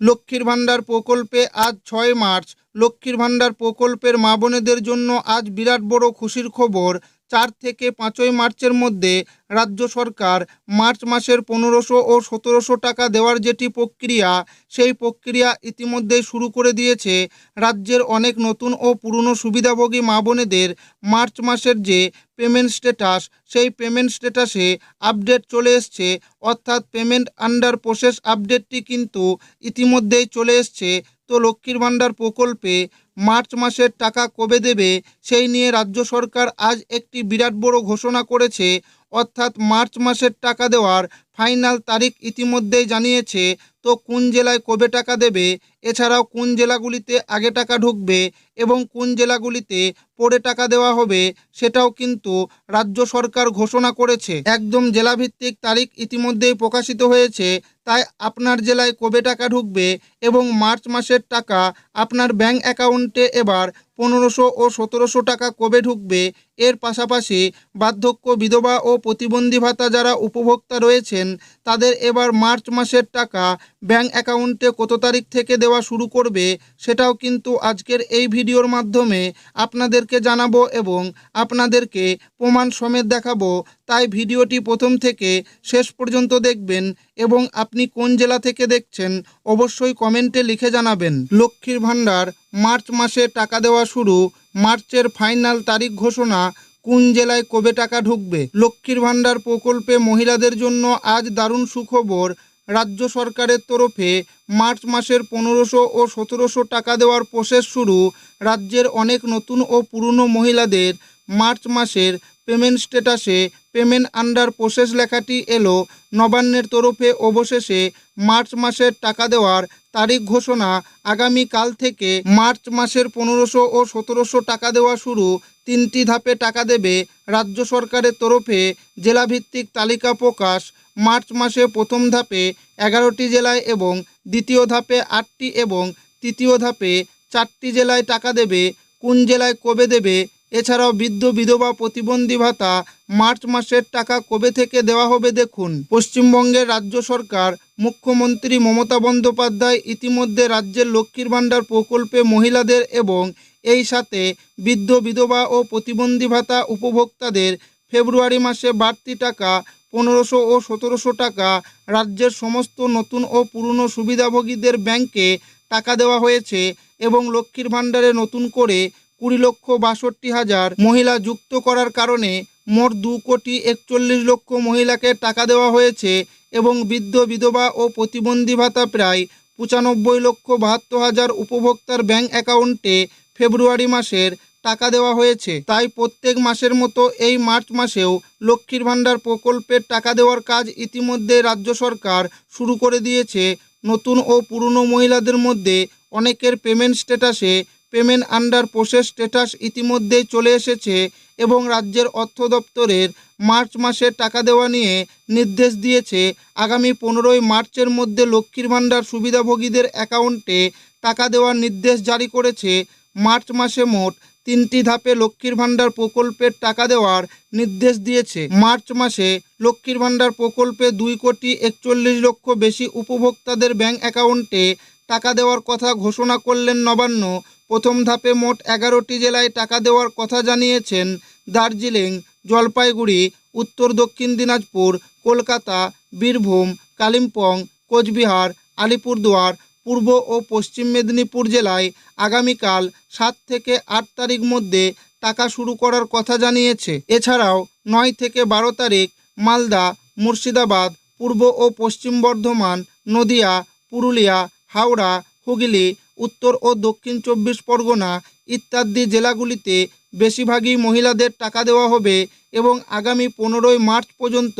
লক্ষ্মীর ভাণ্ডার প্রকল্পে আজ ৬ মার্চ। লক্ষ্মীর ভাণ্ডার প্রকল্পের মা বোনেদের জন্য আজ বিরাট বড় খুশির খবর। ৪ থেকে ৫ই মার্চের মধ্যে রাজ্য সরকার মার্চ মাসের ১৫০০ ও ১৭০০ টাকা দেওয়ার যেটি প্রক্রিয়া, সেই প্রক্রিয়া ইতিমধ্যেই শুরু করে দিয়েছে। রাজ্যের অনেক নতুন ও পুরনো সুবিধাভোগী মা বোনেদের মার্চ মাসের যে পেমেন্ট স্ট্যাটাস, সেই পেমেন্ট স্ট্যাটাসে আপডেট চলে এসছে, অর্থাৎ পেমেন্ট আন্ডার প্রসেস আপডেটটি কিন্তু ইতিমধ্যেই চলে এসছে। তো লক্ষ্মীর ভাণ্ডার প্রকল্পে মার্চ মাসের টাকা কবে দেবে, সেই নিয়ে রাজ্য সরকার আজ একটি বিরাট বড় ঘোষণা করেছে। অর্থাৎ মার্চ মাসের টাকা দেওয়ার ফাইনাল তারিখ ইতিমধ্যেই জানিয়েছে। তো কোন জেলায় কবে টাকা দেবে, এছাড়াও কোন জেলাগুলিতে আগে টাকা ঢুকবে এবং কোন জেলাগুলিতে পরে টাকা দেওয়া হবে, সেটাও কিন্তু রাজ্য সরকার ঘোষণা করেছে। একদম জেলাভিত্তিক তারিখ ইতিমধ্যেই প্রকাশিত হয়েছে। তাই আপনার জেলায় কবে টাকা ঢুকবে এবং মার্চ মাসের টাকা আপনার ব্যাংক অ্যাকাউন্টে এবার ১৫০০ ও ১৭০০ টাকা কবে ঢুকবে, এর পাশাপাশি বার্ধক্য, বিধবা ও প্রতিবন্ধী ভাতা যারা উপভোক্তা রয়েছেন, তাদের এবার মার্চ মাসের টাকা ব্যাংক অ্যাকাউন্টে কত তারিখ থেকে দেওয়া শুরু করবে, সেটাও কিন্তু আজকের এই ভিডিওর মাধ্যমে আপনাদেরকে জানাবো এবং আপনাদেরকে প্রমাণ সমেত দেখাবো। তাই ভিডিওটি প্রথম থেকে শেষ পর্যন্ত দেখবেন এবং আপনি কোন জেলা থেকে দেখছেন অবশ্যই কমেন্টে লিখে জানাবেন। লক্ষ্মীর ভাণ্ডার মার্চ মাসে টাকা দেওয়া শুরু, মার্চের ফাইনাল তারিখ ঘোষণা, কোন জেলায় কবে টাকা ঢুকবে। লক্ষ্মীর ভাণ্ডার প্রকল্পে মহিলাদের জন্য আজ দারুণ সুখবর। রাজ্য সরকারের তরফে মার্চ মাসের ১৫০০ ও ১৭০০ টাকা দেওয়ার প্রসেস শুরু। রাজ্যের অনেক নতুন ও পুরনো মহিলাদের মার্চ মাসের পেমেন্ট স্ট্যাটাসে পেমেন্ট আন্ডার প্রসেস লেখাটি এলো। নবান্নের তরফে অবশেষে মার্চ মাসের টাকা দেওয়ার তারিখ ঘোষণা। আগামীকাল থেকে মার্চ মাসের ১৫০০ ও ১৭০০ টাকা দেওয়া শুরু। ৩টি ধাপে টাকা দেবে রাজ্য সরকারের তরফে। জেলাভিত্তিক তালিকা প্রকাশ। মার্চ মাসে প্রথম ধাপে ১১টি জেলায় এবং দ্বিতীয় ধাপে ৮টি এবং তৃতীয় ধাপে 4টি জেলায় টাকা দেবে। কোন জেলায় কবে দেবে, এছাড়াও বৃদ্ধ, বিধবা, প্রতিবন্ধী ভাতা মার্চ মাসের টাকা কবে থেকে দেওয়া হবে দেখুন। পশ্চিমবঙ্গের রাজ্য সরকার মুখ্যমন্ত্রী মমতা বন্দ্যোপাধ্যায় ইতিমধ্যে রাজ্যের লক্ষ্মীর ভাণ্ডার প্রকল্পে মহিলাদের এবং এই সাথে বৃদ্ধ, বিধবা ও প্রতিবন্ধী ভাতা উপভোক্তাদের ফেব্রুয়ারি মাসে বাড়তি টাকা ১৫০০ ও ১৭০০ টাকা রাজ্যের সমস্ত নতুন ও পুরনো সুবিধাভোগীদের ব্যাংকে টাকা দেওয়া হয়েছে এবং লক্ষ্মীর ভাণ্ডারে নতুন করে ২০,৬২,০০০ মহিলা যুক্ত করার কারণে মোট ২,৪১,০০,০০০ মহিলাকে টাকা দেওয়া হয়েছে এবং বৃদ্ধ, বিধবা ও প্রতিবন্ধী ভাতা প্রায় ৯৫,৭২,০০০ উপভোক্তার ব্যাংক অ্যাকাউন্টে ফেব্রুয়ারি মাসের টাকা দেওয়া হয়েছে। তাই প্রত্যেক মাসের মতো এই মার্চ মাসেও লক্ষ্মীর ভাণ্ডার প্রকল্পের টাকা দেওয়ার কাজ ইতিমধ্যে রাজ্য সরকার শুরু করে দিয়েছে। নতুন ও পুরনো মহিলাদের মধ্যে অনেকের পেমেন্ট স্ট্যাটাসে পেমেন্ট আন্ডার প্রসেস স্ট্যাটাস ইতিমধ্যেই চলে এসেছে এবং রাজ্যের অর্থ দপ্তরের মার্চ মাসে টাকা দেওয়া নিয়ে নির্দেশ দিয়েছে। আগামী ১৫ই মার্চের মধ্যে লক্ষ্মীর ভাণ্ডার সুবিধাভোগীদের অ্যাকাউন্টে টাকা দেওয়ার নির্দেশ জারি করেছে। মার্চ মাসে মোট 3টি ধাপে লক্ষ্মীর ভাণ্ডার প্রকল্পের টাকা দেওয়ার নির্দেশ দিয়েছে। মার্চ মাসে লক্ষ্মীর ভাণ্ডার প্রকল্পে ২,৪১,০০,০০০ বেশি উপভোক্তাদের ব্যাংক অ্যাকাউন্টে টাকা দেওয়ার কথা ঘোষণা করলেন নবান্ন। প্রথম ধাপে মোট ১১টি জেলায় টাকা দেওয়ার কথা জানিয়েছেন দার্জিলিং, জলপাইগুড়ি, উত্তর দক্ষিণ দিনাজপুর, কলকাতা, বীরভূম, কালিম্পং, কোচবিহার, আলিপুরদুয়ার, পূর্ব ও পশ্চিম মেদিনীপুর জেলায় আগামীকাল ৭ থেকে ৮ তারিখ মধ্যে টাকা শুরু করার কথা জানিয়েছে। এছাড়াও ৯ থেকে ১২ তারিখ মালদা, মুর্শিদাবাদ, পূর্ব ও পশ্চিম বর্ধমান, নদিয়া, পুরুলিয়া, হাওড়া, হুগলি, উত্তর ও দক্ষিণ ২৪ পরগনা ইত্যাদি জেলাগুলিতে বেশিরভাগই মহিলাদের টাকা দেওয়া হবে এবং আগামী ১৫ই মার্চ পর্যন্ত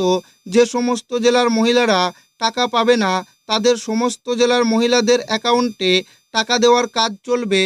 যে সমস্ত জেলার মহিলারা টাকা পাবে না, তাদের সমস্ত জেলার মহিলাদের অ্যাকাউন্টে টাকা দেওয়ার কাজ চলবে।